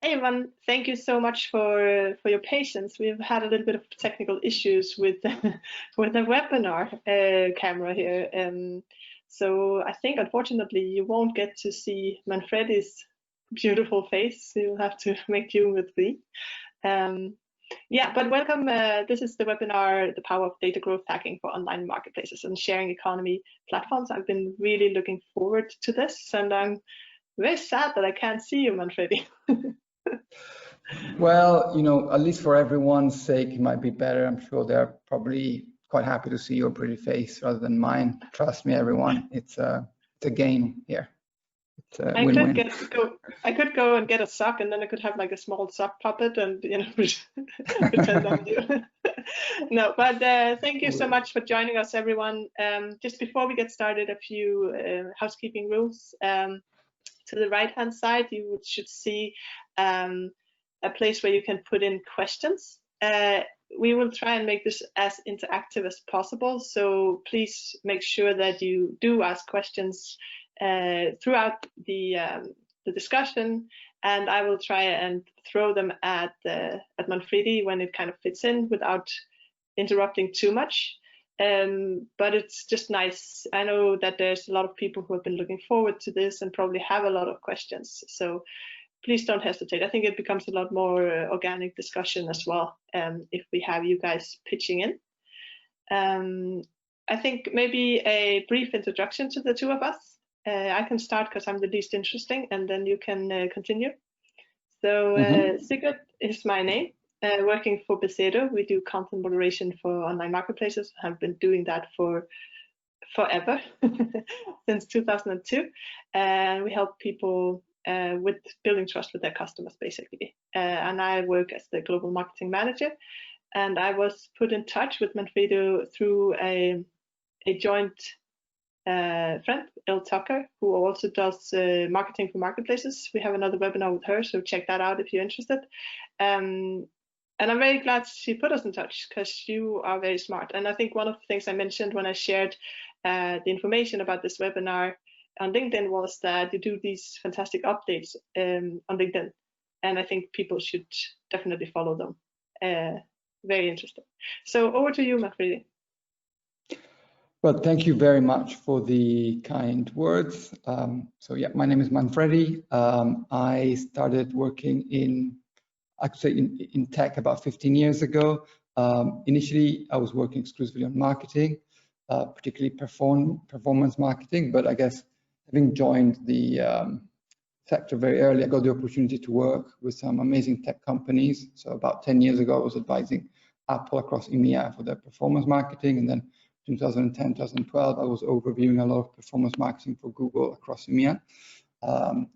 Hey, Ivan, thank you so much for your patience. We've had a little bit of technical issues with with the webinar camera here, so I think unfortunately you won't get to see Manfredi's beautiful face. You'll have to make do with me. Yeah, but welcome. This is the webinar, The Power of Data Growth Hacking for Online Marketplaces and Sharing Economy Platforms. I've been really looking forward to this, and I'm very sad that I can't see you, Manfredi. Well, at least for everyone's sake, it might be better. I'm sure they're probably quite happy to see your pretty face rather than mine. Trust me, everyone. It's a gain here. It's a win-win. I could go and get a sock, and then I could have like a small sock puppet, and pretend I'm you. No, but thank you so much for joining us, everyone. Just before we get started, a few housekeeping rules. To the right-hand side, you should see a place where you can put in questions. We will try and make this as interactive as possible, so please make sure that you do ask questions throughout the discussion, and I will try and throw them at Manfredi when it kind of fits in without interrupting too much. But it's just nice. I know that there's a lot of people who have been looking forward to this and probably have a lot of questions. So please don't hesitate. I think it becomes a lot more organic discussion as well if we have you guys pitching in. I think maybe a brief introduction to the two of us. I can start because I'm the least interesting, and then you can continue. So Sigurd is my name. Working for Bezedo, we do content moderation for online marketplaces. I've been doing that for forever, since 2002. And we help people with building trust with their customers, basically. And I work as the global marketing manager. And I was put in touch with Manfredi through a joint friend, Elle Tucker, who also does marketing for marketplaces. We have another webinar with her, so check that out if you're interested. And I'm very glad she put us in touch because you are very smart. And I think one of the things I mentioned when I shared the information about this webinar on LinkedIn was that you do these fantastic updates on LinkedIn. And I think people should definitely follow them. Very interesting. So over to you, Manfredi. Well, thank you very much for the kind words. So yeah, my name is Manfredi. I started working in tech about 15 years ago. Initially, I was working exclusively on marketing, particularly performance marketing, but I guess having joined the sector very early, I got the opportunity to work with some amazing tech companies. So about 10 years ago, I was advising Apple across EMEA for their performance marketing, and then 2010, 2012, I was overviewing a lot of performance marketing for Google across EMEA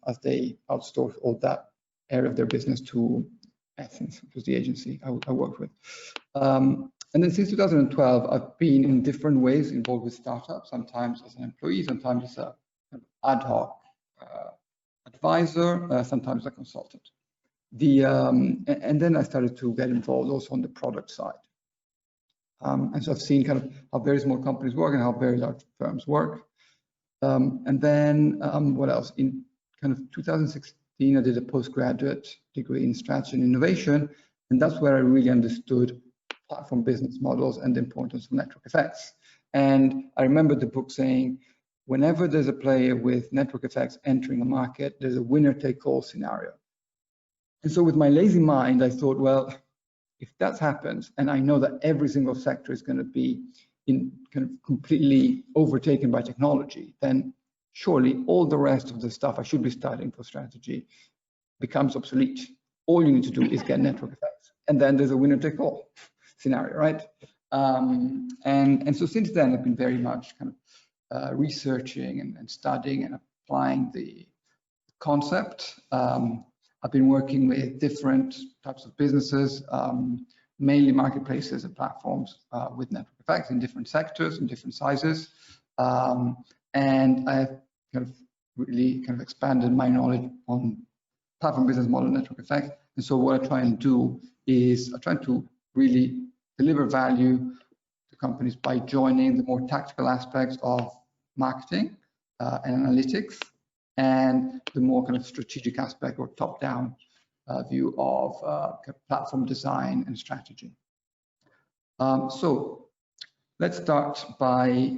as they outsourced all that area of their business to Essence, which was the agency I worked with. And then since 2012, I've been in different ways involved with startups, sometimes as an employee, sometimes as a ad hoc advisor, sometimes a consultant. And then I started to get involved also on the product side. And so I've seen kind of how very small companies work and how very large firms work. And then what else? In kind of 2016, I did a postgraduate degree in strategy and innovation, and that's where I really understood platform business models and the importance of network effects. And I remember the book saying, whenever there's a player with network effects entering a market, there's a winner-take-all scenario. And so with my lazy mind, I thought, well, if that happens, and I know that every single sector is going to be kind of completely overtaken by technology, then surely all the rest of the stuff I should be studying for strategy becomes obsolete. All you need to do is get network effects, and then there's a winner-take-all scenario, right? And so since then, I've been very much kind of researching and studying and applying the concept. I've been working with different types of businesses, mainly marketplaces and platforms with network effects in different sectors and different sizes. And I've kind of really kind of expanded my knowledge on platform business model network effects. And so what I try and do is I try to really deliver value to companies by joining the more tactical aspects of marketing and analytics, and the more kind of strategic aspect or top-down view of platform design and strategy. So let's start by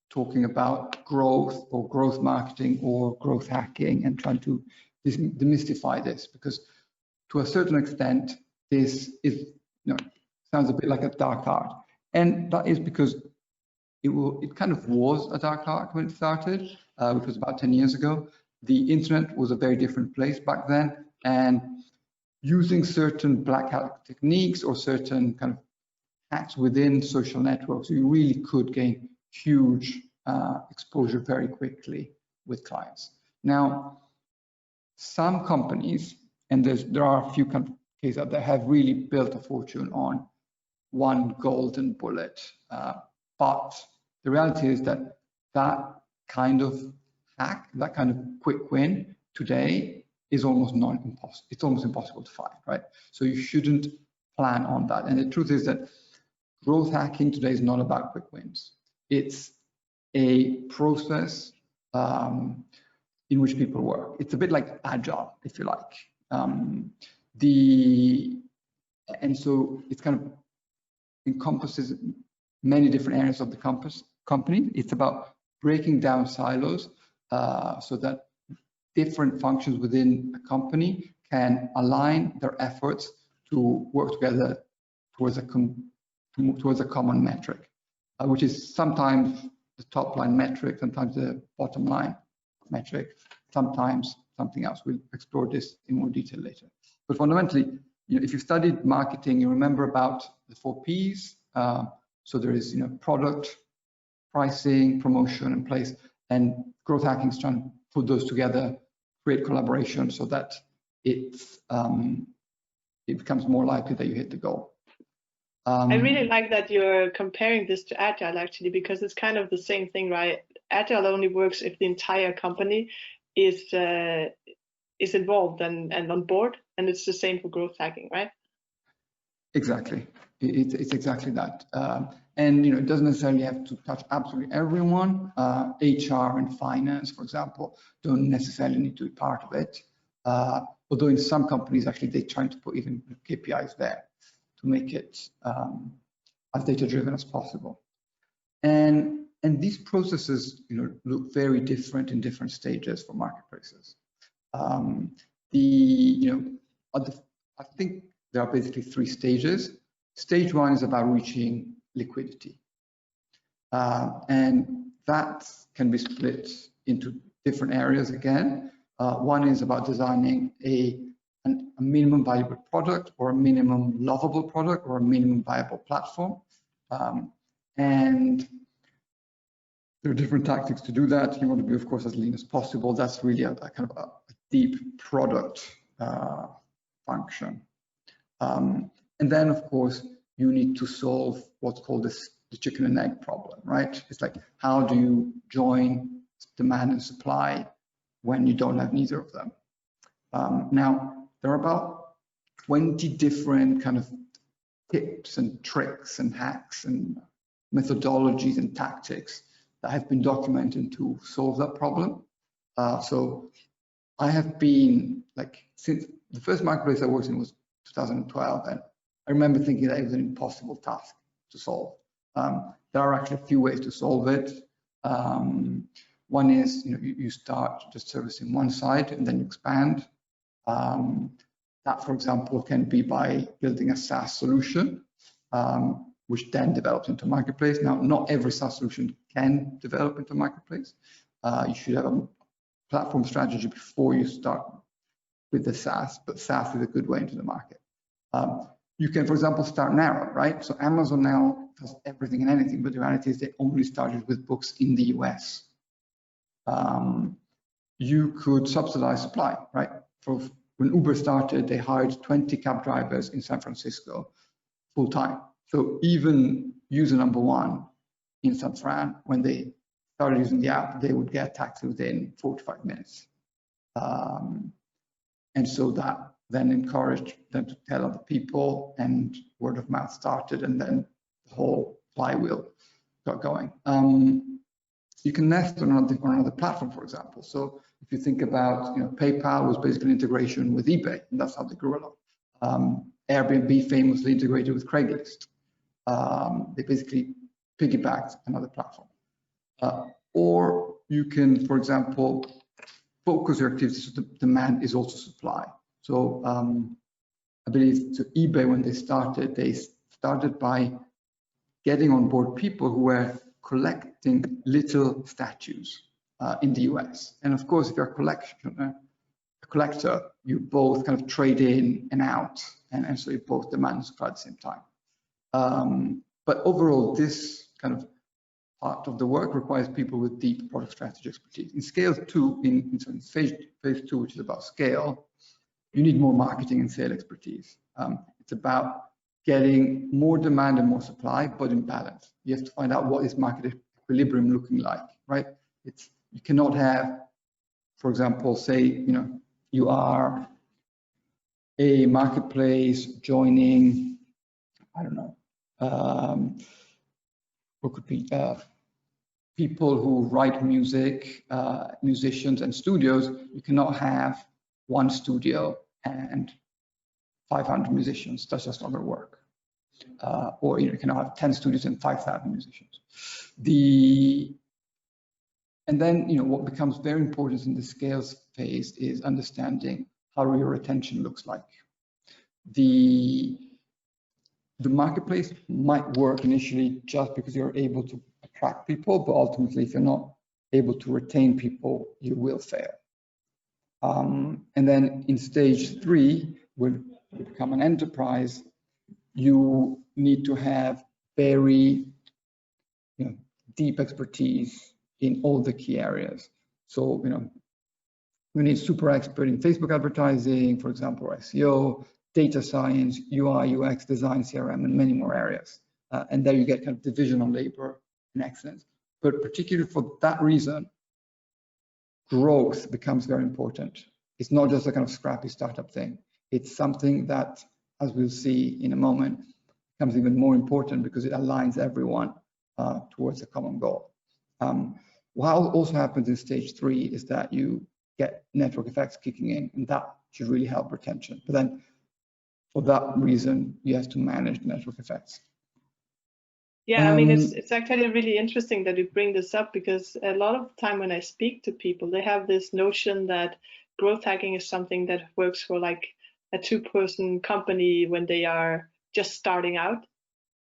talking about growth or growth marketing or growth hacking and trying to demystify this, because to a certain extent, this is, sounds a bit like a dark art. And that is because it kind of was a dark art when it started, which was about 10 years ago. The internet was a very different place back then, and using certain black hat techniques or certain kind of hacks within social networks, you really could gain huge exposure very quickly with clients. Now, some companies, and there are a few cases out there, have really built a fortune on one golden bullet. But the reality is that that kind of hack, that kind of quick win today is almost impossible. It's almost impossible to find, right? So you shouldn't plan on that. And the truth is that growth hacking today is not about quick wins. It's a process in which people work. It's a bit like agile, if you like. And so it's kind of encompasses many different areas of the company. It's about breaking down silos so that different functions within a company can align their efforts to work together towards a common metric, which is sometimes the top line metric, sometimes the bottom line metric, sometimes something else. We'll explore this in more detail later. But fundamentally, if you studied marketing, you remember about the 4 Ps. So there is, product, pricing, promotion, and place. And growth hacking is trying to put those together, create collaboration so that it becomes more likely that you hit the goal. I really like that you're comparing this to Agile, actually, because it's kind of the same thing, right? Agile only works if the entire company is involved and on board, and it's the same for growth hacking, right? Exactly, it's exactly that. And it doesn't necessarily have to touch absolutely everyone. HR and finance, for example, don't necessarily need to be part of it. Although in some companies, actually, they're trying to put even KPIs there to make it as data-driven as possible. And these processes, look very different in different stages for marketplaces. I think there are basically 3 stages. Stage 1 is about reaching liquidity. And that can be split into different areas again. One is about designing a minimum valuable product or a minimum lovable product or a minimum viable platform. And there are different tactics to do that. You want to be, of course, as lean as possible. That's really a kind of a deep product function. And then, of course, you need to solve what's called the chicken and egg problem, right? It's like, how do you join demand and supply when you don't have neither of them? Now, there are about 20 different kind of tips and tricks and hacks and methodologies and tactics that have been documented to solve that problem. So I have been, since the first marketplace I worked in was 2012, and I remember thinking that it was an impossible task to solve. There are actually a few ways to solve it. One is, you start just servicing one side and then you expand. That, for example, can be by building a SaaS solution, which then develops into a marketplace. Now, not every SaaS solution can develop into a marketplace. You should have a platform strategy before you start with the SaaS, but SaaS is a good way into the market. You can, for example, start narrow, right? So Amazon now does everything and anything, but the reality is they only started with books in the US. You could subsidize supply, right? When Uber started, they hired 20 cab drivers in San Francisco full time. So even user number 1 in San Fran, when they started using the app, they would get a taxi within 45 minutes. And so that then encouraged them to tell other people, and word of mouth started, and then the whole flywheel got going. You can nest on another platform, for example. So If you think about, PayPal was basically integration with eBay, and that's how they grew a lot. Airbnb famously integrated with Craigslist. They basically piggybacked another platform. Or you can, for example, focus your activities so the demand is also supply. So I believe to eBay, when they started by getting on board people who were collecting little statues in the US. And of course, if you're a collector, you both kind of trade in and out, and so you both demand and supply at the same time. But overall, this kind of part of the work requires people with deep product strategy expertise. In scale 2, in phase 2, which is about scale, you need more marketing and sales expertise. It's about getting more demand and more supply, but in balance. You have to find out what is market equilibrium looking like, right? You cannot have, for example, say, you are a marketplace joining, I don't know, what could be people who write music, musicians and studios. You cannot have one studio and 500 musicians. That's just not going to work. Or you cannot have 10 studios and 5,000 musicians. And then what becomes very important in the scales phase is understanding how your retention looks like. The marketplace might work initially just because you're able to attract people, but ultimately, if you're not able to retain people, you will fail. And then in stage 3, when you become an enterprise, you need to have very deep expertise in all the key areas. So, we need super expert in Facebook advertising, for example, or SEO, data science, UI, UX, design, CRM, and many more areas. And there you get kind of division on labor and excellence. But particularly for that reason, growth becomes very important. It's not just a kind of scrappy startup thing. It's something that, as we'll see in a moment, becomes even more important because it aligns everyone towards a common goal. What also happens in stage 3 is that you get network effects kicking in, and that should really help retention. But then for that reason, you have to manage network effects. Yeah, I mean, it's actually really interesting that you bring this up, because a lot of the time when I speak to people, they have this notion that growth hacking is something that works for like a 2-person company when they are just starting out,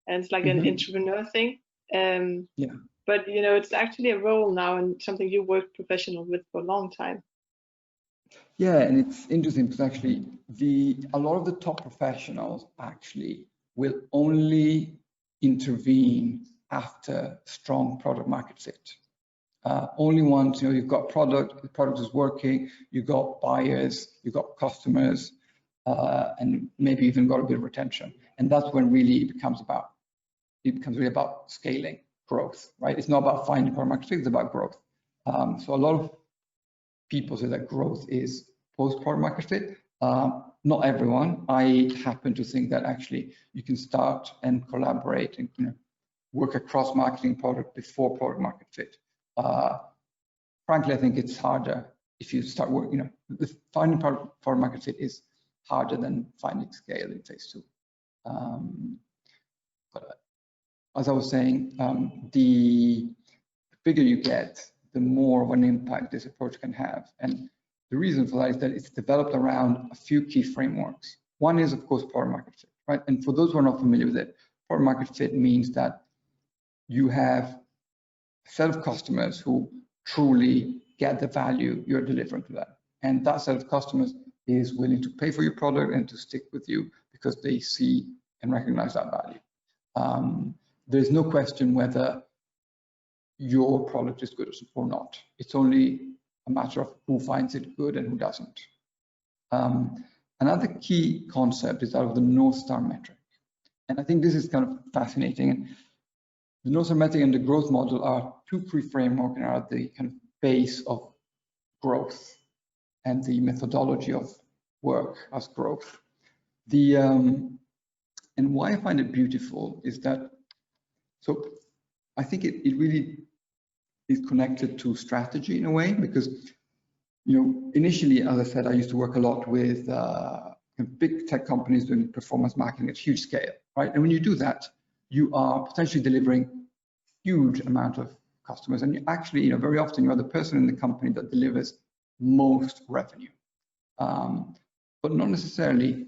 and it's like an entrepreneur thing. Yeah. But it's actually a role now and something you worked professional with for a long time. Yeah, and it's interesting because actually a lot of the top professionals actually will only intervene after strong product market fit. Only once you've got product, the product is working, you've got buyers, you've got customers, and maybe even got a bit of retention. And that's when really it becomes really about scaling, growth, right? It's not about finding product market fit, it's about growth. So a lot of people say that growth is post-product market fit. Not everyone. I happen to think that actually you can start and collaborate and work across marketing product before product market fit. Frankly, I think it's harder if you start working. Finding product market fit is harder than finding scale in phase 2. But as I was saying, the bigger you get, the more of an impact this approach can have. And the reason for that is that it's developed around a few key frameworks. One is, of course, product market fit, right? And for those who are not familiar with it, product market fit means that you have a set of customers who truly get the value you're delivering to them. And that set of customers is willing to pay for your product and to stick with you because they see and recognize that value. There's no question whether your product is good or not. It's only a matter of who finds it good and who doesn't. Another key concept is that of the North Star metric. And I think this is kind of fascinating. And the North Star metric and the growth model are 2 pre-framework and are the kind of base of growth and the methodology of work as growth. And why I find it beautiful is that, so I think it really is connected to strategy in a way, because initially, as I said, I used to work a lot with big tech companies doing performance marketing at huge scale, right? And when you do that, you are potentially delivering huge amount of customers, and you actually, very often you are the person in the company that delivers most revenue, but not necessarily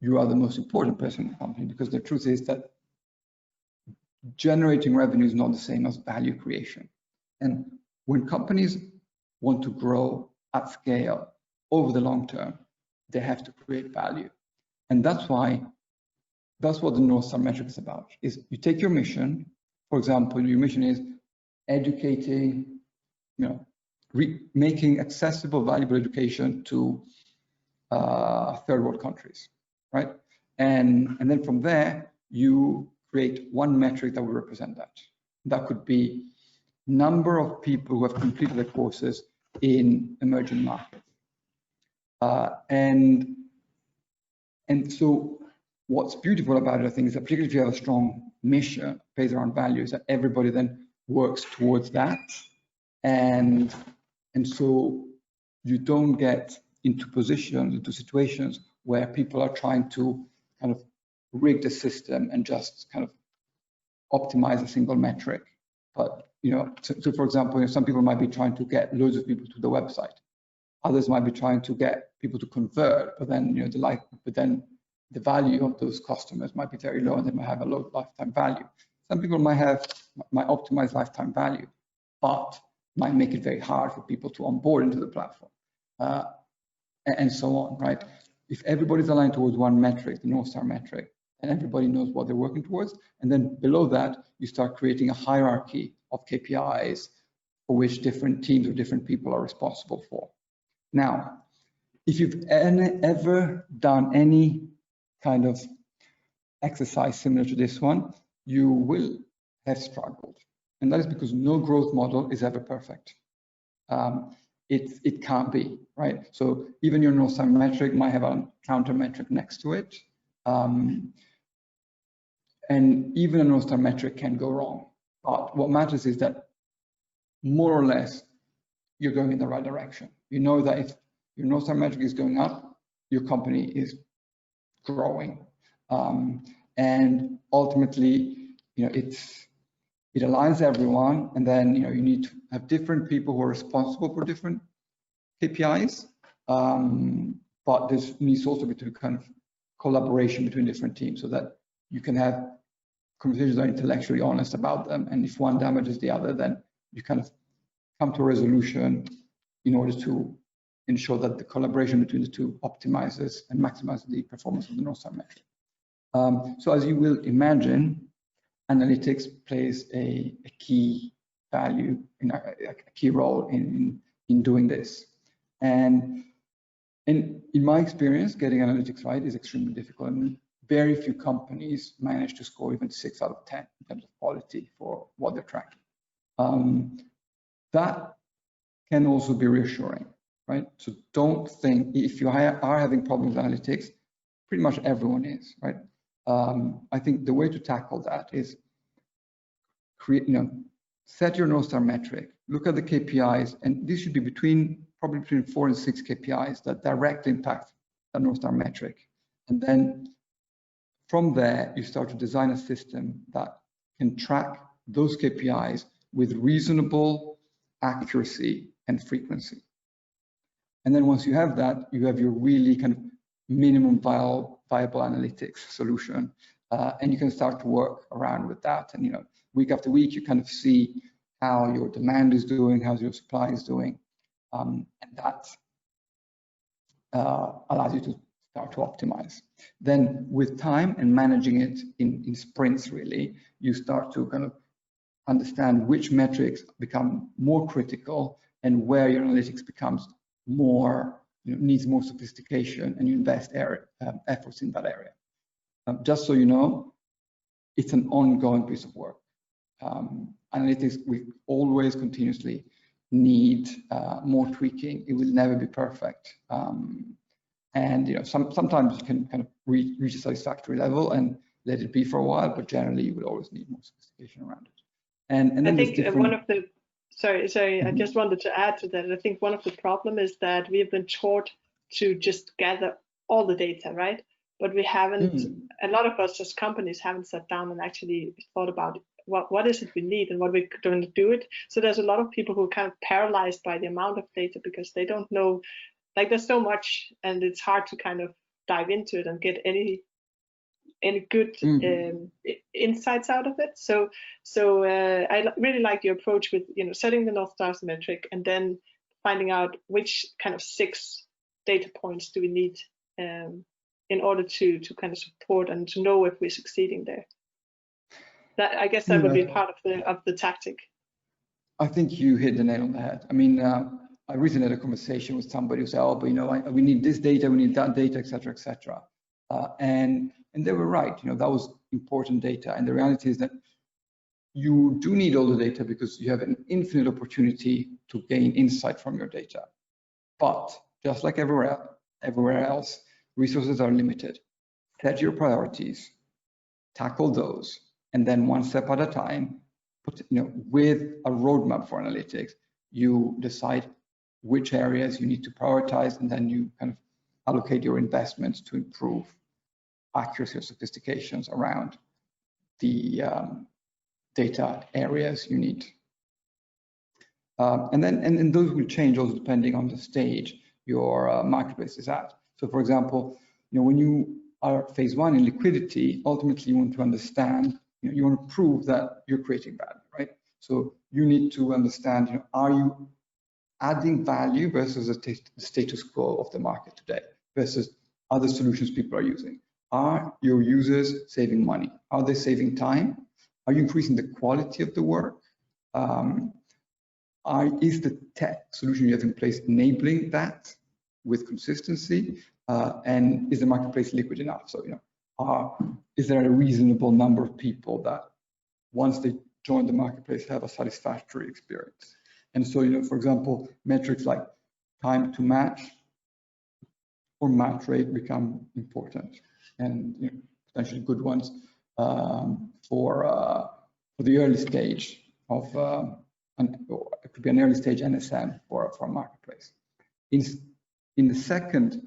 you are the most important person in the company, because the truth is that generating revenue is not the same as value creation. And when companies want to grow at scale over the long term, they have to create value. And that's what the North Star metric is about, is you take your mission. For example, your mission is educating, making accessible, valuable education to third world countries, right? And then from there, you create one metric that will represent that. That could be number of people who have completed the courses in emerging markets. And so what's beautiful about it, I think, is that particularly if you have a strong mission based around values, that everybody then works towards that. And so you don't get into situations where people are trying to kind of rig the system and just kind of optimize a single metric. But, so for example, some people might be trying to get loads of people to the website. Others might be trying to get people to convert, but then, the value of those customers might be very low and they might have a low lifetime value. Some people might optimize lifetime value, but might make it very hard for people to onboard into the platform, and so on, right? If everybody's aligned towards one metric, the North Star metric, and everybody knows what they're working towards, and then below that, you start creating a hierarchy of KPIs for which different teams or different people are responsible for. Now, if you've ever done any kind of exercise similar to this one, you will have struggled. And that is because no growth model is ever perfect. It can't be, right? So even your North Star metric might have a counter metric next to it. And even a North Star metric can go wrong. But what matters is that more or less, you're going in the right direction. You know that if your North Star metric is going up, your company is growing. And ultimately, it aligns everyone, and then you need to have different people who are responsible for different KPIs. But there needs also to be kind of collaboration between different teams so that you can have conversations that are intellectually honest about them. And if one damages the other, then you kind of come to a resolution in order to ensure that the collaboration between the two optimizes and maximizes the performance of the North Star metric. So as you will imagine, analytics plays a key value, a key role in doing this. And in my experience, getting analytics right is extremely difficult. And very few companies manage to score even 6 out of 10 in terms of quality for what they're tracking. That can also be reassuring, right? So don't think, if you are having problems with analytics, pretty much everyone is, right? I think the way to tackle that is set your North Star metric, look at the KPIs, and this should be probably between 4 and 6 KPIs that directly impact the North Star metric. And then from there, you start to design a system that can track those KPIs with reasonable accuracy and frequency. And then once you have that, you have your really kind of minimum viable analytics solution, and you can start to work around with that. And week after week, you kind of see how your demand is doing, how your supply is doing, and that allows you to start to optimize. Then with time and managing it in sprints, really, you start to kind of understand which metrics become more critical and where your analytics becomes more, needs more sophistication, and you invest efforts in that area. Just so you know, it's an ongoing piece of work. Analytics, we always continuously need more tweaking. It will never be perfect. And sometimes you can kind of reach a satisfactory level and let it be for a while, but generally you will always need more sophistication around it. And then I think one of the sorry. I just wanted to add to that. I think one of the problem is that we have been taught to just gather all the data, right? But we haven't. A lot of us as companies haven't sat down and actually thought about what is it we need and what we're going to do it. So there's a lot of people who are kind of paralyzed by the amount of data because they don't know. Like there's so much, and it's hard to kind of dive into it and get any good insights out of it. So I really like your approach with setting the North Star metric and then finding out which kind of 6 data points do we need in order to kind of support and to know if we're succeeding there. That I guess that would be part of the tactic. I think you hit the nail on the head. I mean, I recently had a conversation with somebody who said, "Oh, but we need this data, we need that data, etc., etc." And they were right. That was important data. And the reality is that you do need all the data because you have an infinite opportunity to gain insight from your data. But just like everywhere else, resources are limited. Set your priorities, tackle those, and then one step at a time, with a roadmap for analytics, you decide which areas you need to prioritize, and then you kind of allocate your investments to improve accuracy or sophistications around the data areas you need. And those will change also depending on the stage your marketplace is at. So for example, when you are phase 1 in liquidity, ultimately you want to understand, you want to prove that you're creating value, right? So you need to understand, are you adding value versus the status quo of the market today versus other solutions people are using? Are your users saving money? Are they saving time? Are you increasing the quality of the work? Is the tech solution you have in place enabling that with consistency? And is the marketplace liquid enough? So, is there a reasonable number of people that once they join the marketplace have a satisfactory experience? And so, for example, metrics like time to match or match rate become important, and potentially good ones for the early stage of it could be an early stage NSM for a marketplace. In the second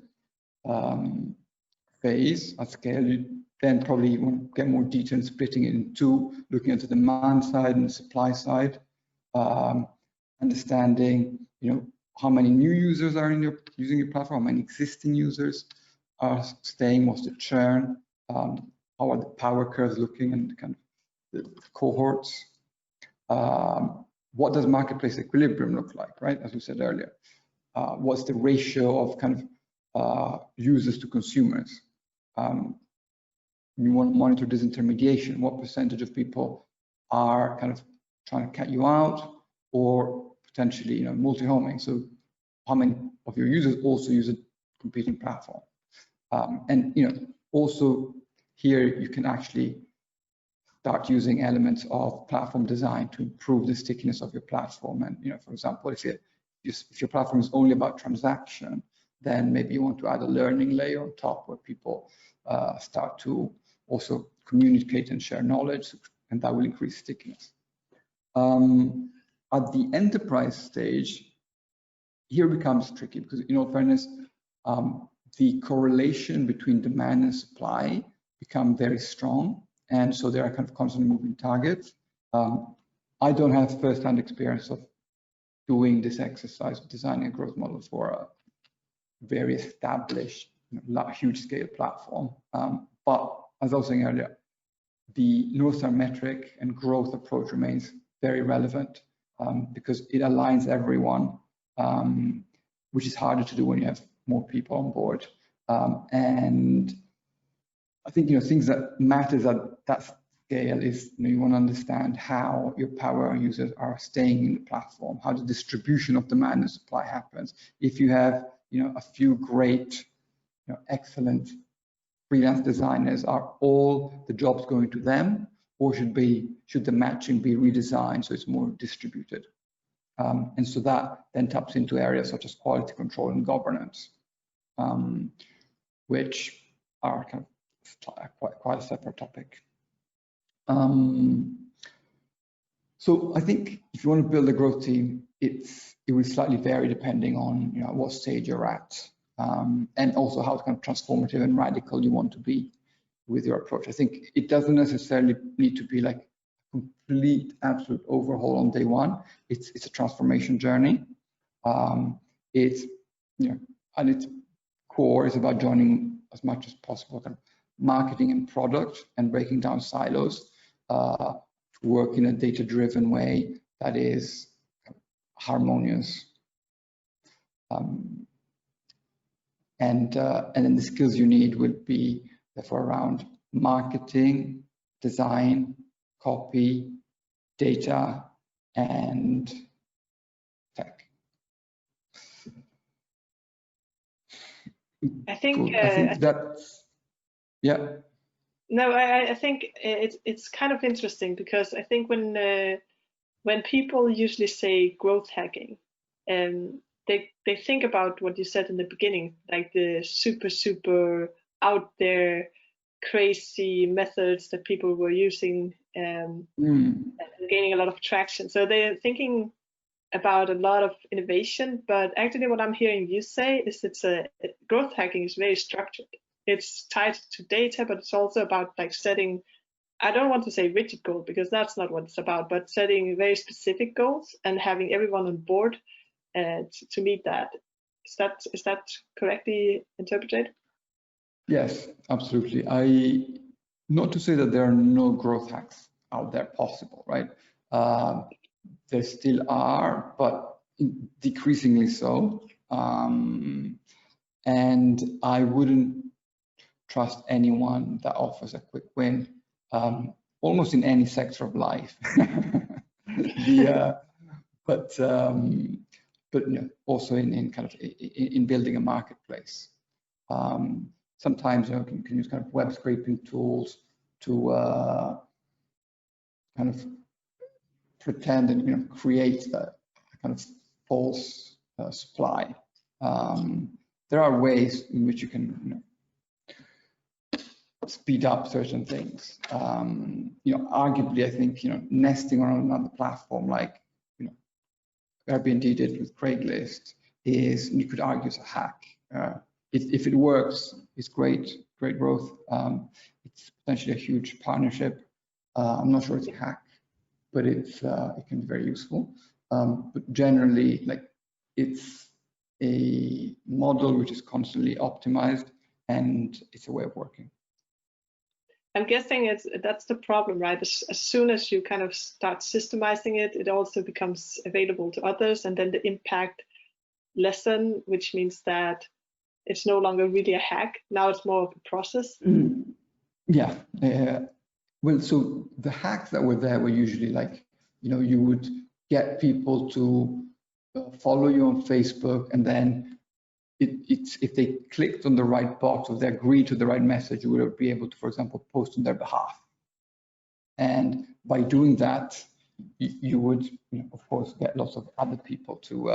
phase at scale, you then probably want to get more detail and splitting it in 2, looking at the demand side and the supply side, understanding how many new users are using your platform, how many existing users are staying, what's the churn, how are the power curves looking, and kind of the cohorts. What does marketplace equilibrium look like, right? As we said earlier, what's the ratio of kind of users to consumers? You want to monitor disintermediation. What percentage of people are kind of trying to cut you out, or potentially multi-homing? So how many of your users also use a competing platform? And also here you can actually start using elements of platform design to improve the stickiness of your platform. And for example, if your platform is only about transaction, then maybe you want to add a learning layer on top where people start to also communicate and share knowledge, and that will increase stickiness. At the enterprise stage, here it becomes tricky because, in all fairness, the correlation between demand and supply become very strong, and so there are kind of constantly moving targets. I don't have first-hand experience of doing this exercise of designing a growth model for a very established, huge scale platform. But as I was saying earlier, the North Star metric and growth approach remains very relevant because it aligns everyone, which is harder to do when you have more people on board. And I think things that matters at that scale is you want to understand how your power users are staying in the platform, how the distribution of demand and supply happens. If you have a few great, excellent freelance designers, are all the jobs going to them, or should the matching be redesigned so it's more distributed? And so that then taps into areas such as quality control and governance, which are kind of quite a separate topic. So I think if you want to build a growth team, it will slightly vary depending on what stage you're at, and also how kind of transformative and radical you want to be with your approach. I think it doesn't necessarily need to be like a complete, absolute overhaul on day one. It's a transformation journey. It's at its core is about joining as much as possible kind of marketing and product and breaking down silos to work in a data-driven way that is harmonious. And then the skills you need would be therefore around marketing, design, copy, data, and tech. I think, cool. I think that's, yeah. No, I think it's kind of interesting, because I think when people usually say growth hacking, they think about what you said in the beginning, like the super out there crazy methods that people were using and gaining a lot of traction. So they're thinking about a lot of innovation, but actually what I'm hearing you say is growth hacking is very structured. It's tied to data, but it's also about like setting, I don't want to say rigid goals, because that's not what it's about, but setting very specific goals and having everyone on board to meet that. Is that correctly interpreted? Yes, absolutely. Not to say that there are no growth hacks out there possible, right? There still are, but decreasingly so. And I wouldn't trust anyone that offers a quick win, almost in any sector of life. But also in kind of in building a marketplace. Sometimes you can use kind of web scraping tools to kind of pretend and create a kind of false supply. There are ways in which you can speed up certain things. Arguably, I think nesting on another platform like Airbnb did with Craigslist you could argue, is a hack. If it works, it's great growth. It's potentially a huge partnership. I'm not sure it's a hack, but it can be very useful. But generally, like, it's a model which is constantly optimized, and it's a way of working. I'm guessing that's the problem, right? As soon as you kind of start systemizing it, it also becomes available to others, and then the impact lessen, which means that it's no longer really a hack. Now it's more of a process. Yeah. Well, so the hacks that were there were usually like, you would get people to follow you on Facebook, and then if they clicked on the right box or they agreed to the right message, you would be able to, for example, post on their behalf. And by doing that, you would, of course, get lots of other people to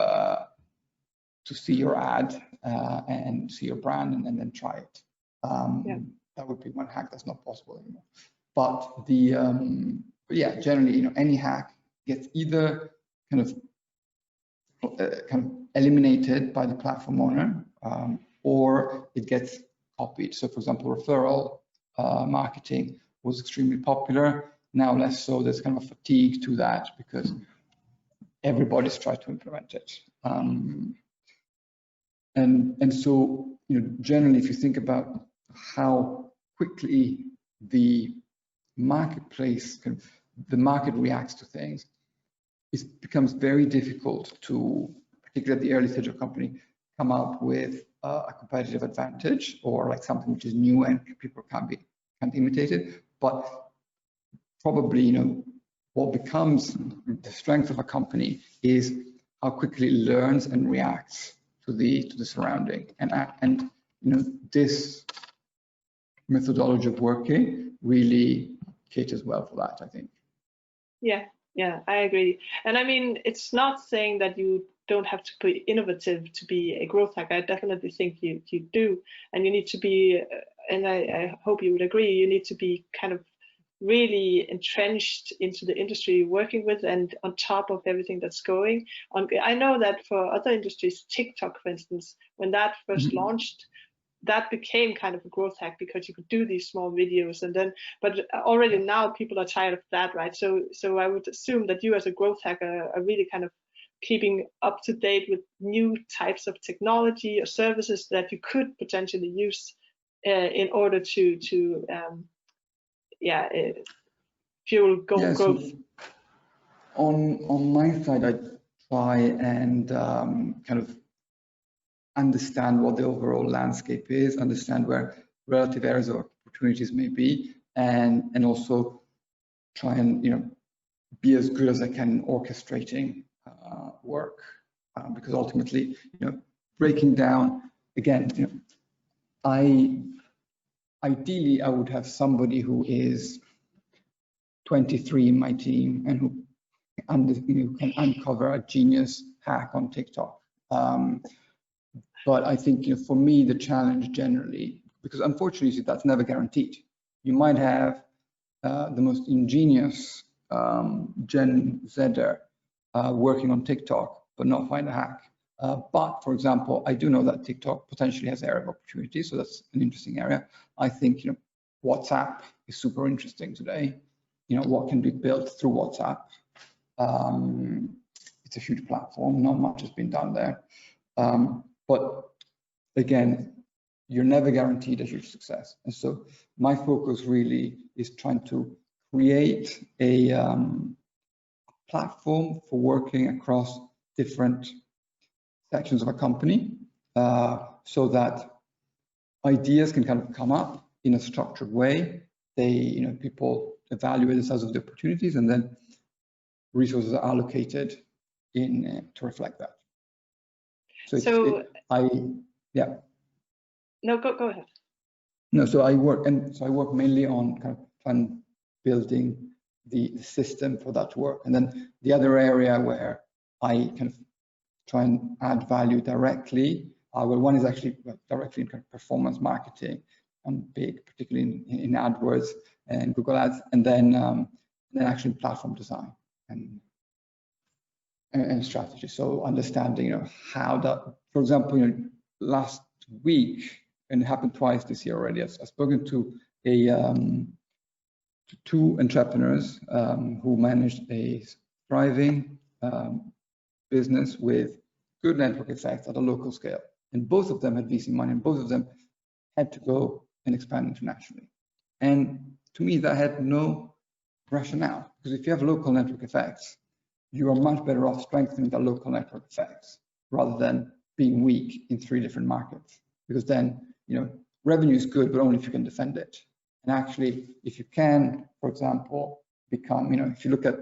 see your ad and see your brand, and then try it. That would be one hack that's not possible anymore. But yeah, generally, any hack gets either kind of eliminated by the platform owner, or it gets copied. So, for example, referral marketing was extremely popular. Now less so. There's kind of a fatigue to that because everybody's tried to implement it. And so, generally, if you think about how quickly the marketplace, the market reacts to things, it becomes very difficult to, particularly at the early stage of a company, come up with a competitive advantage or like something which is new and people can't imitate it. But probably, what becomes the strength of a company is how quickly it learns and reacts to the surrounding, and this methodology of working really caters well for that, I think. Yeah, I agree. And I mean, it's not saying that you don't have to be innovative to be a growth hacker. I definitely think you do, and you need to be, and I hope you would agree, you need to be kind of really entrenched into the industry you're working with and on top of everything that's going on. I know that for other industries, TikTok, for instance, when that first launched, that became kind of a growth hack because you could do these small videos, and then, but already now people are tired of that, right? So I would assume that you as a growth hacker are really kind of keeping up to date with new types of technology or services that you could potentially use in order to fuel growth. So on my side, I try and kind of understand what the overall landscape is, understand where relative areas of opportunities may be, and also try and be as good as I can in orchestrating work, because ultimately breaking down again, ideally I would have somebody who is 23 in my team and who can uncover a genius hack on TikTok. But I think for me the challenge generally, because unfortunately that's never guaranteed. You might have the most ingenious Gen Zer working on TikTok, but not find a hack. But for example, I do know that TikTok potentially has area of opportunity, so that's an interesting area. I think WhatsApp is super interesting today. What can be built through WhatsApp? It's a huge platform. Not much has been done there. But again, you're never guaranteed a huge success. And so my focus really is trying to create a platform for working across different sections of a company, so that ideas can kind of come up in a structured way. People evaluate the size of the opportunities, and then resources are allocated to reflect that. No, go ahead. No, so I work mainly on kind of building the system for that to work, and then the other area where I kind of try and add value directly. One is actually directly in kind of performance marketing. I'm big, particularly in AdWords and Google Ads, and then actually platform design and strategy. So understanding, how that, for example, last week, and it happened twice this year already. I've spoken to two entrepreneurs who managed a thriving business with good network effects at a local scale, and both of them had VC money, and both of them had to go and expand internationally. And to me, that had no rationale, because if you have local network effects, you are much better off strengthening the local network effects rather than being weak in 3 different markets, because then revenue is good, but only if you can defend it. And actually, if you can, for example, become, if you look at,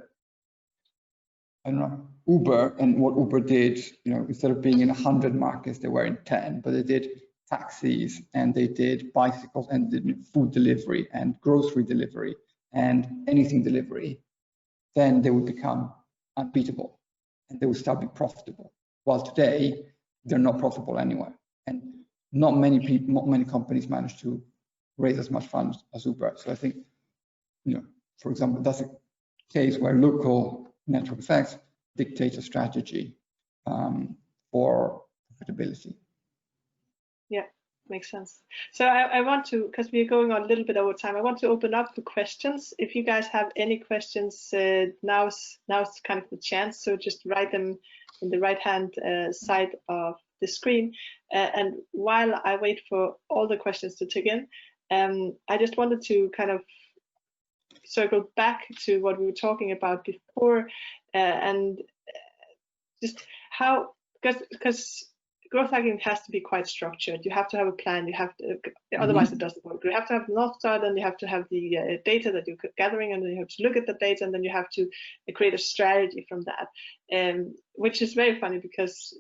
I don't know, Uber and what Uber did, instead of being in 100 markets, they were in 10, but they did taxis and they did bicycles and did food delivery and grocery delivery and anything delivery, then they would become unbeatable and they would start being profitable. While today, they're not profitable anywhere. And not many companies manage to raise as much funds as Uber. So I think, for example, that's a case where local network effects dictate a strategy for profitability. Yeah, makes sense. So I want to, because we're going on a little bit over time, I want to open up for questions. If you guys have any questions, now's kind of the chance. So just write them in the right-hand side of the screen. And while I wait for all the questions to tick in, I just wanted to kind of circle back to what we were talking about before, and just how, because growth hacking has to be quite structured. You have to have a plan. You have to, otherwise it doesn't work. You have to have North Star, then you have to have the data that you're gathering, and then you have to look at the data, and then you have to create a strategy from that. Which is very funny because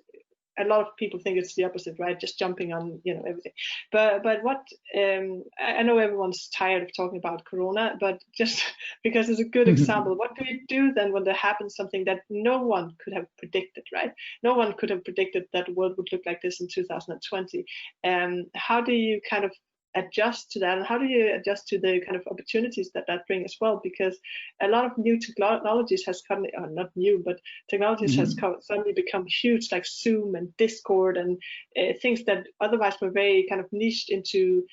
a lot of people think it's the opposite, right? Just jumping on, everything. But what, I know everyone's tired of talking about Corona, but just because it's a good example, what do you do then when there happens something that no one could have predicted, right? No one could have predicted that the world would look like this in 2020. How do you kind of adjust to that, and how do you adjust to the kind of opportunities that bring as well? Because a lot of new technologies has come, or not new, but technologies has suddenly become huge, like Zoom and Discord and things that otherwise were very kind of niched into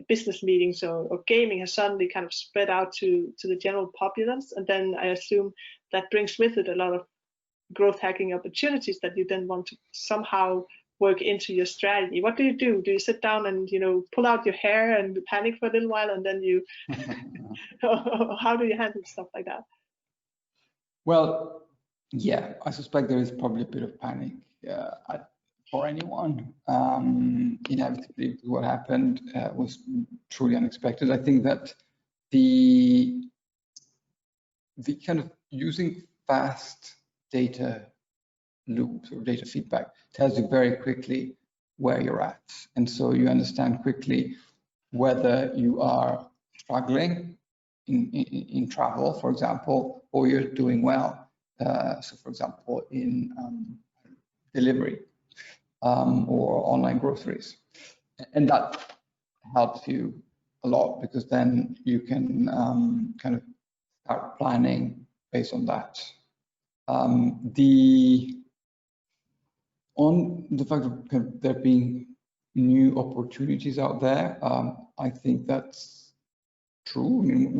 business meetings or gaming has suddenly kind of spread out to the general populace. And then I assume that brings with it a lot of growth hacking opportunities that you then want to somehow work into your strategy. What do you do? Do you sit down and, you know, pull out your hair and panic for a little while, and then you how do you handle stuff like that? Well, yeah, I suspect there is probably a bit of panic for anyone. Inevitably, what happened was truly unexpected. I think that the kind of using fast data loops or data feedback tells you very quickly where you're at. And so you understand quickly whether you are struggling in travel, for example, or you're doing well. So for example, in delivery or online groceries. And that helps you a lot, because then you can kind of start planning based on that. On the fact of kind of there being new opportunities out there, I think that's true. I mean,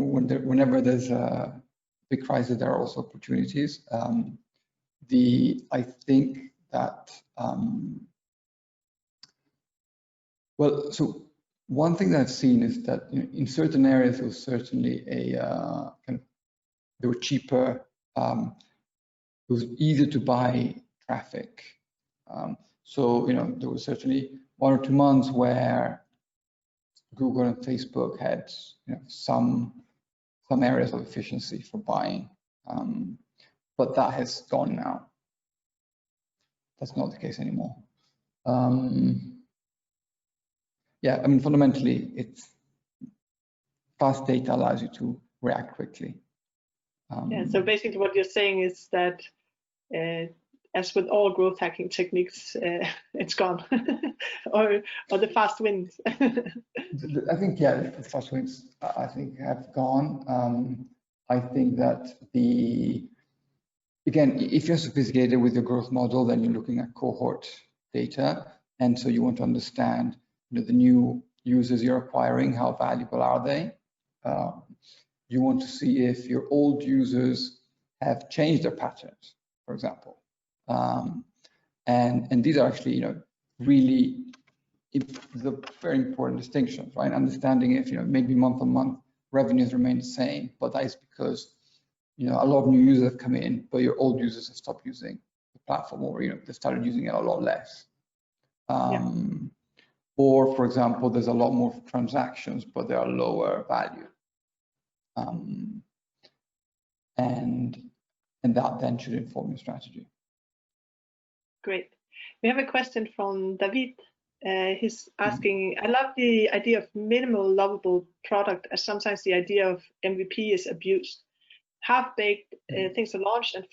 whenever there's a big crisis, there are also opportunities. I think that well, so one thing that I've seen is that, you know, in certain areas there was certainly a kind of, they were cheaper. It was easier to buy traffic. So, you know, there was certainly 1 or 2 months where Google and Facebook had, you know, some areas of efficiency for buying, but that has gone now. That's not the case anymore. Yeah, I mean, fundamentally, it's fast data allows you to react quickly. Yeah, so basically what you're saying is that as with all growth hacking techniques, it's gone, or the fast wins. I think, yeah, the fast wins, I think, have gone. I think that again, if you're sophisticated with your growth model, then you're looking at cohort data. And so you want to understand, you know, the new users you're acquiring, how valuable are they? You want to see if your old users have changed their patterns, for example. And these are actually, you know, really the very important distinctions, right? Understanding if, you know, maybe month on month revenues remain the same, but that is because, you know, a lot of new users have come in, but your old users have stopped using the platform, or, you know, they started using it a lot less. Or, for example, there's a lot more transactions, but they are lower value. And that then should inform your strategy. Great. We have a question from David. He's asking, I love the idea of minimal lovable product, as sometimes the idea of MVP is abused. Half-baked things are launched and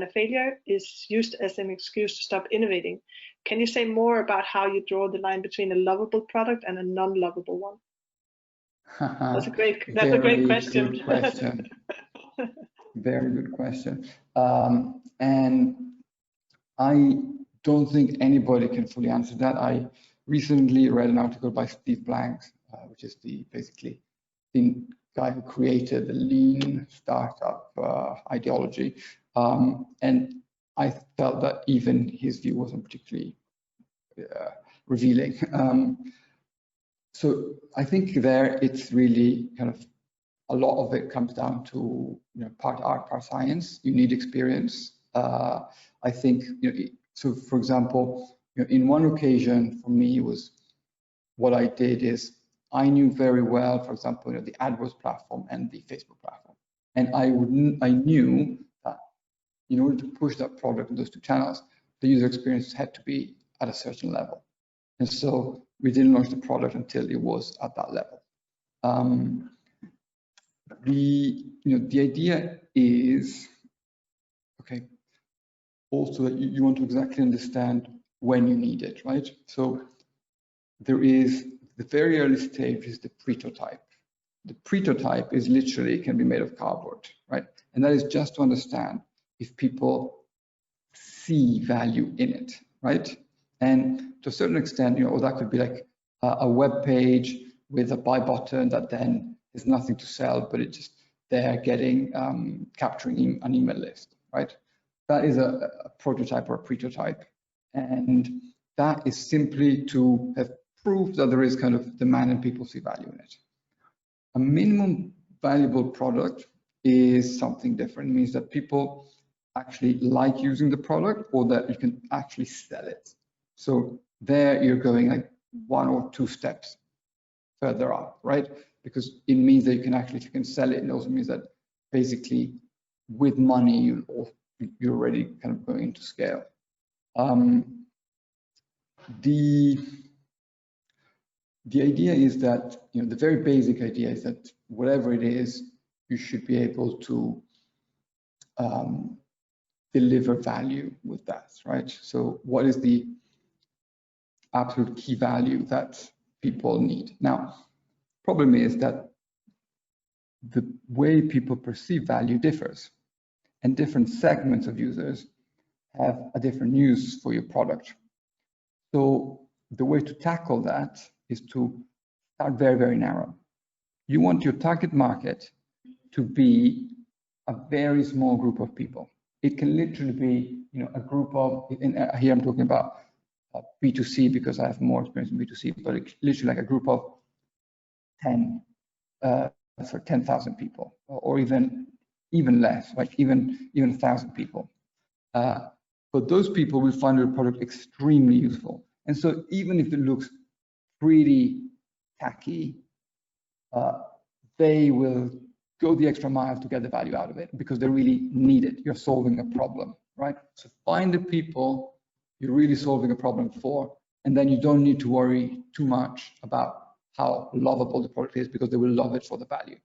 a failure is used as an excuse to stop innovating. Can you say more about how you draw the line between a lovable product and a non-lovable one? That's a great question. Good question. Very good question. And I don't think anybody can fully answer that. I recently read an article by Steve Blanks, which is basically the guy who created the lean startup ideology. And I felt that even his view wasn't particularly revealing. So I think there it's really kind of, a lot of it comes down to, you know, part art, part science. You need experience. I think, you know, so for example, you know, in one occasion for me was, what I did is I knew very well, for example, you know, the AdWords platform and the Facebook platform, and I knew that in order to push that product in those two channels, the user experience had to be at a certain level, and so we didn't launch the product until it was at that level. The idea is, okay, also that you want to exactly understand when you need it, right? So there is the very early stage is the prototype. The prototype is literally can be made of cardboard, right? And that is just to understand if people see value in it, right? And to a certain extent, you know, that could be like a web page with a buy button that then is nothing to sell, but it just they're getting capturing an email list, right? That is a prototype or a prototype, and that is simply to have proof that there is kind of demand and people see value in it. A minimum valuable product is something different. It means that people actually like using the product or that you can actually sell it. So there you're going like 1 or 2 steps further up, right? Because it means that you can actually, if you can sell it, it also means that basically with money, you're already kind of going into scale. The idea is that, you know, the very basic idea is that whatever it is, you should be able to deliver value with that, right? So what is the absolute key value that people need? Now, problem is that the way people perceive value differs, and different segments of users have a different use for your product. So the way to tackle that is to start very, very narrow. You want your target market to be a very small group of people. It can literally be, you know, a group of, here I'm talking about B2C because I have more experience in B2C, but it's literally like a group of 10,000 people, or even less, like even 1,000 people. But those people will find your product extremely useful. And so even if it looks pretty tacky, they will go the extra mile to get the value out of it because they really need it. You're solving a problem, right? So find the people you're really solving a problem for, and then you don't need to worry too much about how lovable the product is because they will love it for the value.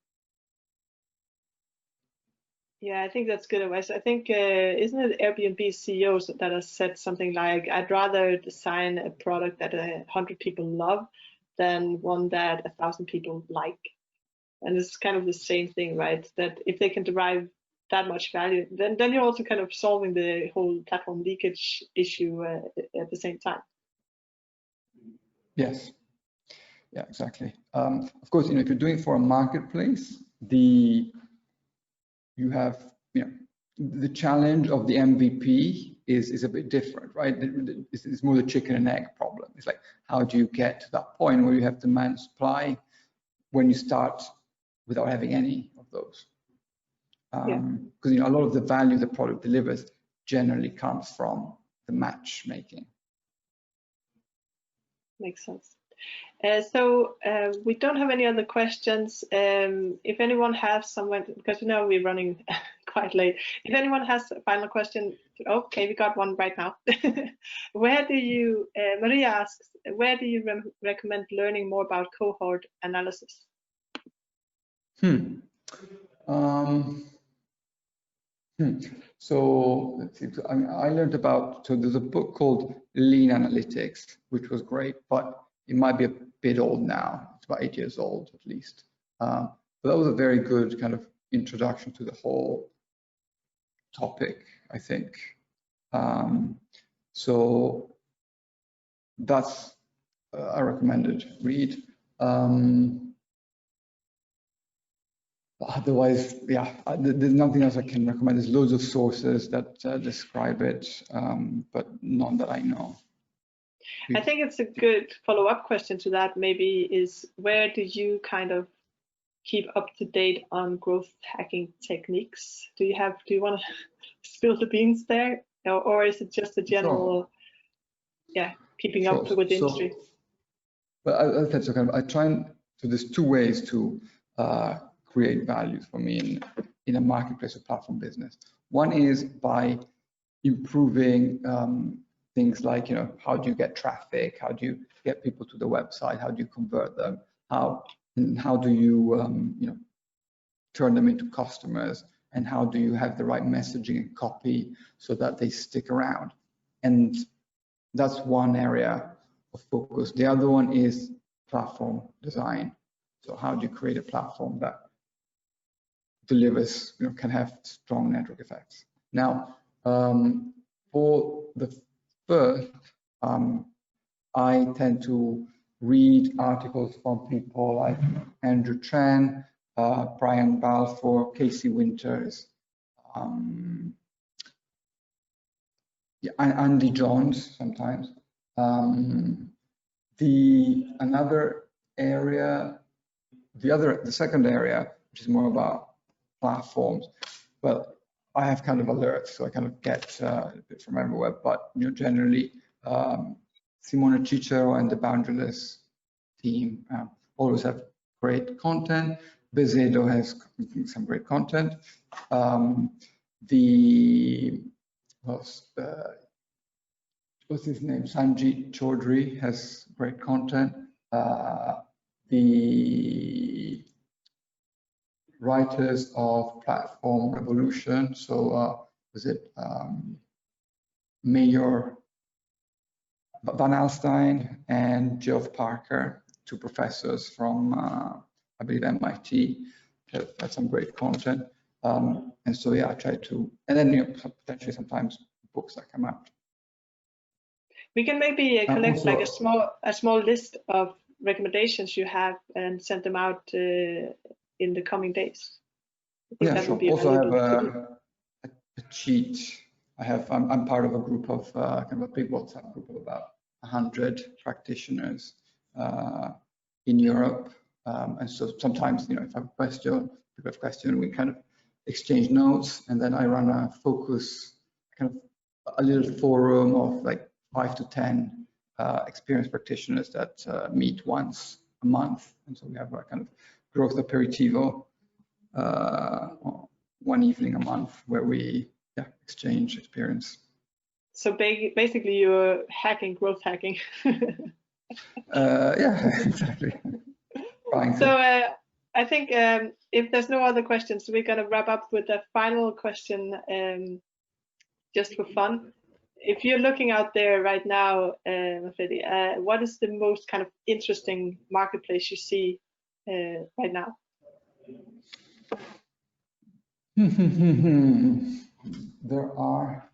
Yeah, I think that's good advice. I think, isn't it Airbnb CEOs that has said something like, I'd rather design a product that 100 people love than one that 1,000 people like. And it's kind of the same thing, right? That if they can derive that much value, then you're also kind of solving the whole platform leakage issue at the same time. Yes. Yeah, exactly. Of course, you know, if you're doing it for a marketplace, you have, you know, the challenge of the MVP is a bit different, right? It's more the chicken and egg problem. It's like, how do you get to that point where you have demand and supply when you start without having any of those? Because you know, a lot of the value the product delivers generally comes from the matchmaking. Makes sense. So we don't have any other questions. If anyone has someone, because you know we're running quite late. If anyone has a final question, okay, we got one right now. Where do you, Maria asks, where do you recommend learning more about cohort analysis? So let's see. I mean, I learned about, so there's a book called Lean Analytics, which was great, but it might be a bit old now. It's about 8 years old at least. But that was a very good kind of introduction to the whole topic, I think. So that's a recommended read. Otherwise, yeah, there's nothing else I can recommend. There's loads of sources that describe it, but none that I know. I think it's a good follow-up question to that maybe is, where do you kind of keep up to date on growth hacking techniques? Do you want to spill the beans there, or is it just a general, keeping up with the industry? Well, that's okay. I try and, so there's 2 ways to create value for me in a marketplace or platform business. One is by improving things like, you know, how do you get traffic? How do you get people to the website? How do you convert them? How do you, you know, turn them into customers? And how do you have the right messaging and copy so that they stick around? And that's one area of focus. The other one is platform design. So how do you create a platform that delivers, can have strong network effects? Now, for the first, I tend to read articles from people like Andrew Tran, Brian Balfour, Casey Winters, yeah, Andy Jones sometimes. The second area, which is more about platforms, well, I have kind of alerts, so I kind of get a bit from everywhere, but generally, Simone Cicero and the Boundaryless team always have great content. Bezedo has some great content. What's his name? Sanjeet Chaudhary has great content. The writers of Platform Revolution, so was it Mayor Van Alstyne and Geoff Parker, two professors from, I believe, MIT, have some great content. And so, yeah, I try to, and then potentially sometimes books that come out. We can maybe collect also, like a small list of recommendations you have and send them out in the coming days. Yeah, sure. Also have a cheat. I'm part of a group of kind of a big WhatsApp group of about 100 practitioners in Europe, and so sometimes, if I have a question, we kind of exchange notes, and then I run a focus, kind of a little forum of like 5 to 10 experienced practitioners that meet once a month, and so we have a kind of growth aperitivo one evening a month where we exchange experience. So basically, you're growth hacking. Yeah, exactly. So I think if there's no other questions, we're going to wrap up with a final question, just for fun. If you're looking out there right now, Manfredi, what is the most kind of interesting marketplace you see right now? There are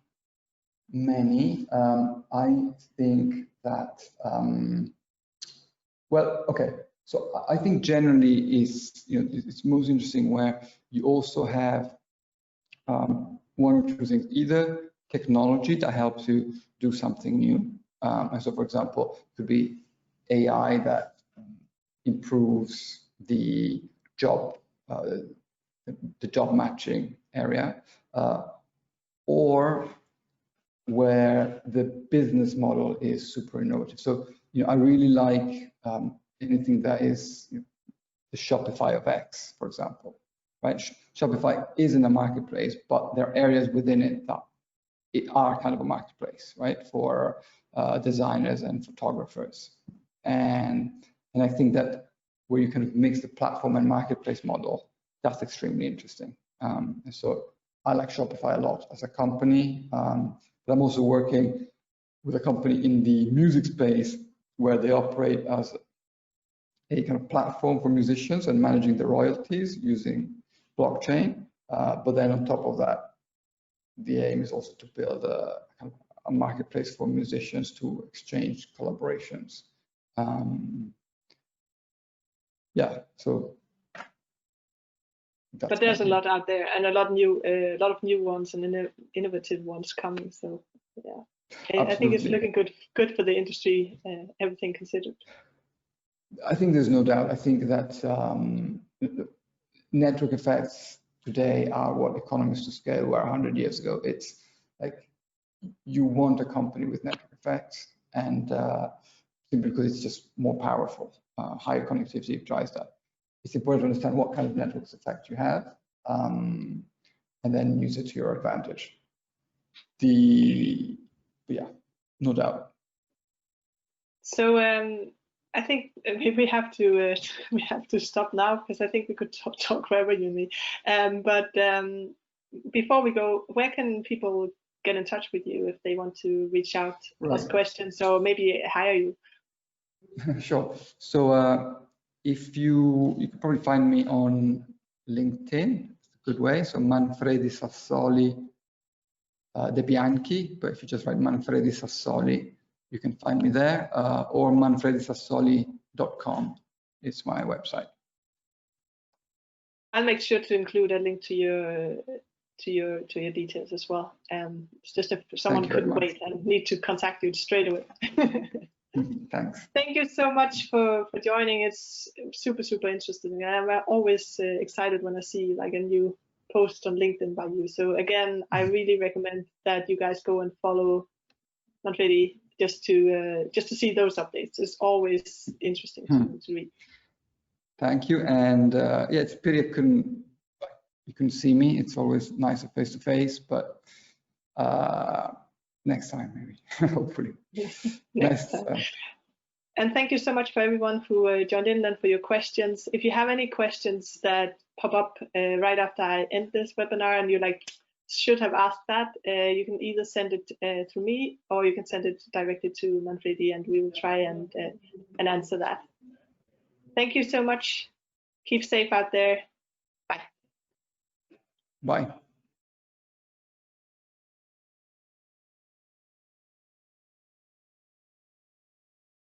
many. I think that, well, okay. So I think generally it's most interesting where you also have one or two things, either technology that helps you do something new. And so, for example, it could be AI that improves the job matching area, or where the business model is super innovative. So, I really like anything that is the Shopify of X, for example, right? Shopify isn't a marketplace, but there are areas within it that are kind of a marketplace, right, for designers and photographers. And I think that where you kind of mix the platform and marketplace model, that's extremely interesting. And so I like Shopify a lot as a company, but I'm also working with a company in the music space where they operate as a kind of platform for musicians and managing the royalties using blockchain. But then on top of that, the aim is also to build a marketplace for musicians to exchange collaborations. Yeah, so. But there's a lot out there, and a lot of new ones and innovative ones coming. So yeah, I think it's looking good for the industry, everything considered. I think there's no doubt. I think that network effects today are what economies to scale were 100 years ago. It's like you want a company with network effects, and simply because it's just more powerful. Higher connectivity drives that. It's important to understand what kind of network effect you have, and then use it to your advantage. Yeah, no doubt. So I think we have to stop now, because I think we could talk wherever you need. But before we go, where can people get in touch with you if they want to reach out, ask questions, or maybe hire you? Sure. So if you can probably find me on LinkedIn, it's a good way. So Manfredi Sassoli De Bianchi, but if you just write Manfredi Sassoli, you can find me there, or manfredisassoli.com is my website. I'll make sure to include a link to your details as well. It's just if someone couldn't wait and need to contact you straight away. Thanks. Thank you so much for joining. It's super interesting. I'm always excited when I see like a new post on LinkedIn by you. So again, I really recommend that you guys go and follow Manfredi just to see those updates. It's always interesting to read. Thank you. And yeah, it's pity you couldn't see me. It's always nicer face to face, but next time maybe, hopefully. next time. And thank you so much for everyone who joined in and for your questions. If you have any questions that pop up right after I end this webinar and you should have asked that, you can either send it through me or you can send it directly to Manfredi and we will try and answer that. Thank you so much. Keep safe out there. Bye. Bye.